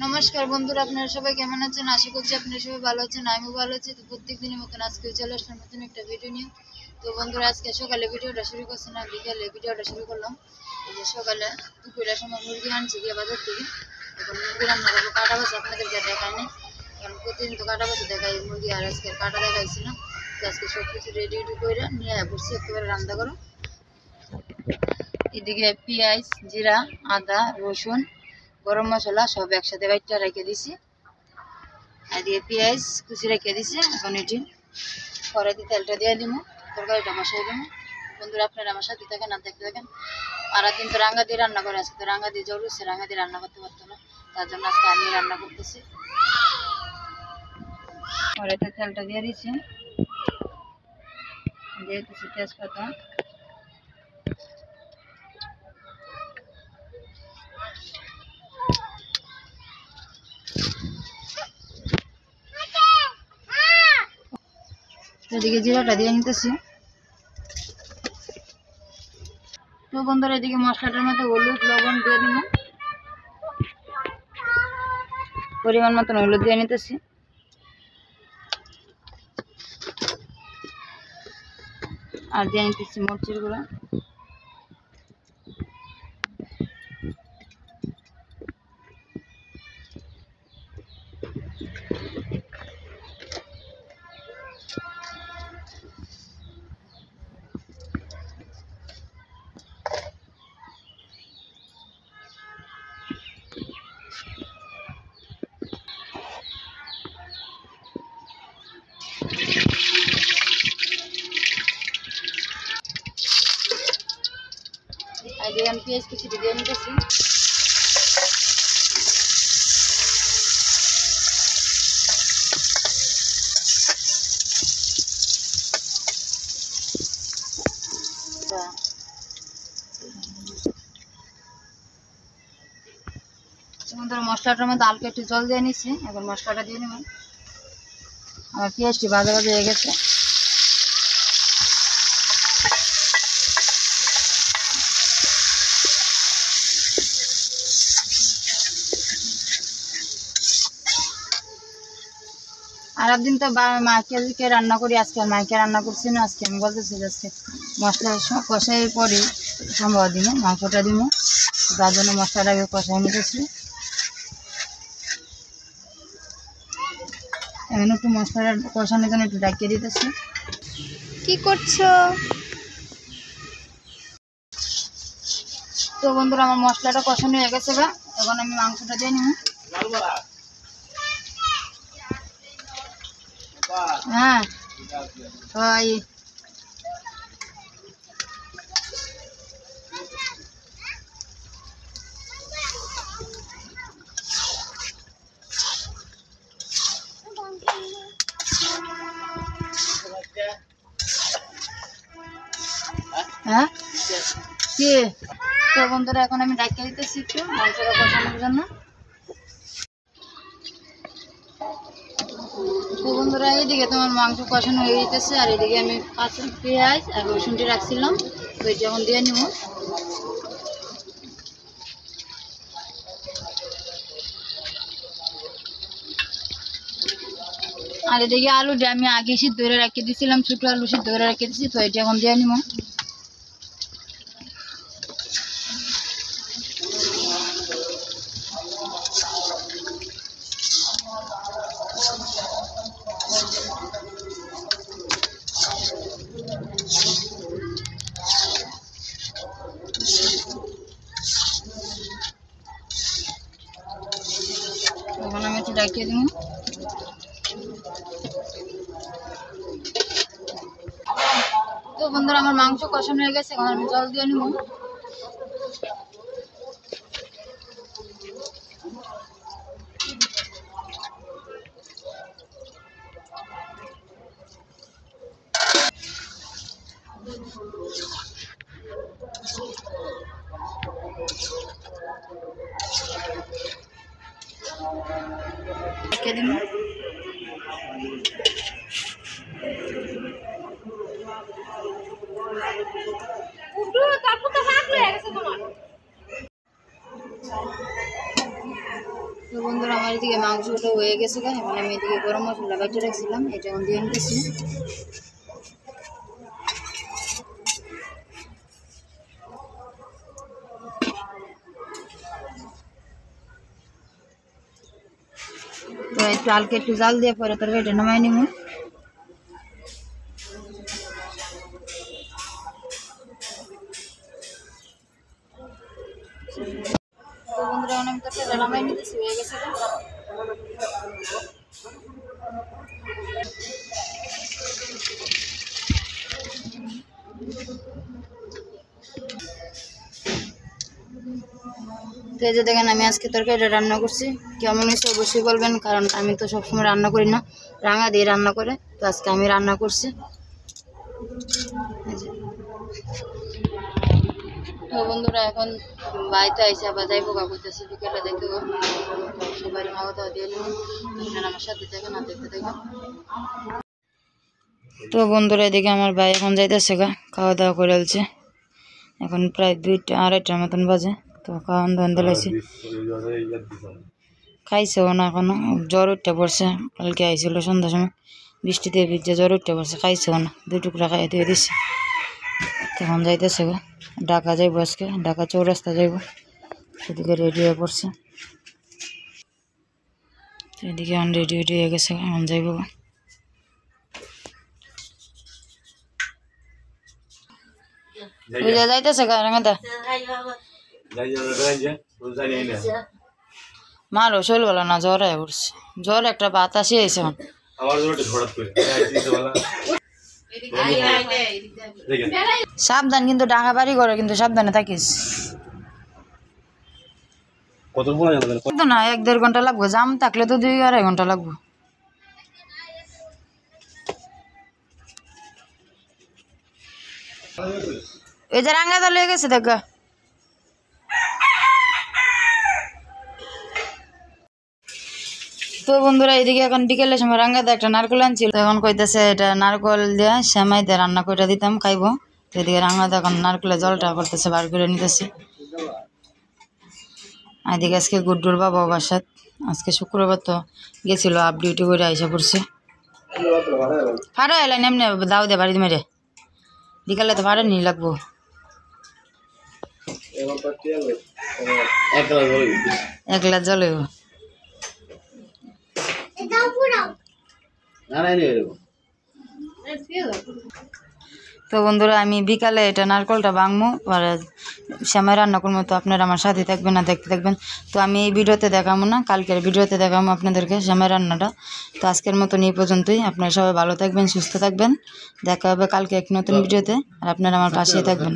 নমস্কার বন্ধুরা, আপনারা সবাই কেমন আছেন? আশা করছি আপনারা সবাই ভালো আছেন। আমিও ভালো আছি। তো প্রত্যেকদিনের মতন আজকে চলে আসলাম নতুন একটা ভিডিও নিয়ে। তো বন্ধুরা, আজকে সকালে ভিডিওটা শুরু করছি না, বিকালে ভিডিওটা শুরু করলাম। এই যে সকালে দুপুরের সময় মুরগি আনছি গিয়ে বাজার থেকে। এখন মুরগি রান্না করবো। কাটা বসে আপনাদেরকে দেখায়নি, কারণ প্রতিদিন তো কাটা বসে দেখাই মুরগি, আর আজকে কাটা দেখাইছি না। তো আজকে সব কিছু রেডি করে নিয়ে বসছি একেবারে রান্না করো। এদিকে পেঁয়াজ, জিরা, আদা, রসুন, গরম মশলা সব একসাথে বাইটটা রেখে দিছি। আর দিয়ে পেঁয়াজ কুচি রেখে দিছি। এখন এটি কড়াইতে তেলটা দিয়ে দিব, তরকারিটা বসাই দিব। বন্ধুরা, আপনারা আমার সাথে থাকেন আর দেখতে থাকেন। আর দিন তো রাঙ্গা দিয়ে রান্না করে, আজকে তো রাঙ্গা দিয়ে জল উঠছে, রাঙ্গা দিয়ে রান্না করতে পারতো না, তার জন্য আজকে আমি রান্না করতেছি। কড়াইতে তেলটা দিয়ে দিছি, দিয়ে দিচ্ছি তেজপাতা, এদিকে জিরাটা দিয়ে নিতেছি। তো বন্ধুরা, এদিকে মশলাটার মধ্যে হলুদ লবণ দিয়ে দিব, পরিমাণ মতন হলুদ দিয়ে নিতেছি। আর দিয়ে নিতেছি মরিচের গুঁড়া, আর দিয়ে আমি পেঁয়াজ কুচি দিয়ে নিতেছি। মশলাটার মধ্যে হালকা একটু জল দিয়ে নিচ্ছি। এখন মশলাটা দিয়ে নেব। আমার পেঁয়াজটি ভাজা ভাজা হয়ে গেছে। আর একদিন তো মাকে রান্না করি, আজকে আর মাকে রান্না করছি না। আজকে আমি বলতেছি আজকে মশলা কষাই পরে সম্ভব দিব, মাংসটা দিব, তার জন্য মশলাটাকে কষাই নিতেছি। এখন একটু মশলাটা কষানোর জন্য একটু ডাকিয়ে দিতেছি। কি করছো? তো বন্ধুরা, আমার মশলাটা কষানো হয়ে গেছে। এখন আমি মাংসটা দিয়ে নিব। হ্যাঁ, হ্যাঁ কি? তো বন্ধুরা, এখন আমি ডাকিয়ে দিতেছি একটু মাংসটা কষানোর জন্য। তো বন্ধুরা, এইদিকে তোমার মাংস কষানো হয়ে যেতেছে, আর এদিকে আমি কাঁচা পেঁয়াজ আর রসুনটি রাখছিলাম, তো এটি এখন দিয়ে নিব। আর এদিকে আলুটা আমি আগে সিদ্ধ করে রেখে দিয়েছিলাম, ছোটো আলু সিদ্ধ করে রেখে দিয়েছি, তো এটি এখন দিয়ে নিব। এখন আমি এটি রেখে দিব। তো বন্ধুরা, আমার মাংস কষানো হয়ে গেছে, এখন আমি জল দিয়ে নিব। রেখে দিব। তো বন্ধুরা আমার এদিকে মাংসটা হয়ে গেছে, এখন আমি এদিকে গরম মশলা বেটে রাখছিলাম, এটা এখন দিয়ে নিতেছি। তো একটু হালকা একটু জাল দিয়ে পরে তরকারিটা নামাই নিব। তো বন্ধুরা এখন আমি তরকারিটা নামাই নিতেছি, হয়ে গেছে। তো এই যে দেখেন আমি আজকে তরকারিটা রান্না করছি, কেমন হয়েছে অবশ্যই বলবেন, কারণ আমি তো সবসময় রান্না করি না, রাঙা দিয়ে রান্না করে, তো আজকে আমি রান্না করছি। তো বন্ধুরা এখন বাড়িতে আইসে আবার যাইবো, কাকুতেছি বিকেলে দেখতে সবাই খাওয়া দাওয়া দিয়ে নেবেন, আমার সাথে দেখেন আর দেখতে দেখেন। তো বন্ধুরা এদিকে আমার ভাই এখন যাইতেছে খাওয়া দাওয়া করে আলছে, এখন প্রায় 2টা 2:30টার মতন বাজে। তো খাওয়ান দাওয়ান দিলাইছি, খাইছেও না এখনো, জ্বর উঠতে পড়ছে, কালকে আইছিল সন্ধ্যার সময় বৃষ্টিতে ভিজে জ্বর উঠতে পড়ছে, খাইছেও না, 2 টুকরা খাইয়ে দিয়ে দিছি। তখন যাইতেছে ঢাকা যাইব, আজকে ঢাকা চৌরাস্তা যাইব, সেদিকে রেডি হয়ে পড়ছে। এদিকে এখন রেডি হয়ে গেছে, এখন যাইব। যাইতেছে রাঙাদা মারও শৈল বলো না, জ্বর হয়ে উঠছে, জ্বর একটা বাতাসই আইছে। সাবধান কিন্তু, ঢাকা বাড়ি করে কিন্তু সাবধানে থাকিস। কত না 1-1.5 ঘন্টা লাগবে, জাম থাকলে তো 2-2.5 ঘন্টা লাগবে। এই যে রাঙ্গা দা লেগে গেছে দেখা। তো বন্ধুরা এদিকে এখন বিকেলের সময় রাঙ্গাতে একটা নারকেল আনছিল, এখন কইতেছে এটা নারকেল দিয়ে সেমাই দিয়ে রান্না করে দিতাম খাইবো। তো এদিকে রাঙ্গাতে এখন নারকেলের জলটা করতেছে, বার করে নিতেছে। এদিকে আজকে গুড্ডুর বাবা বাসাত, আজকে শুক্রবার তো গেছিল, আপ ডিউটি করে আইসা পড়ছে। ভাড়া এলেন এমনি দাও দে বাড়ি মেরে, বিকালে তো ভাড়া নিয়ে লাগবো। একলা জল হইব। তো বন্ধুরা আমি বিকালে এটা নারকেলটা ভাঙবো, পরে সেমাই রান্না করবো। তো আপনারা আমার সাথে থাকবেন না, দেখতে থাকবেন। তো আমি এই ভিডিওতে দেখাবো না, কালকের ভিডিওতে দেখাবো আপনাদেরকে সেমাই রান্নাটা। তো আজকের মতন এই পর্যন্তই, আপনারা সবাই ভালো থাকবেন, সুস্থ থাকবেন, দেখা হবে কালকে এক নতুন ভিডিওতে, আর আপনারা আমার পাশেই থাকবেন।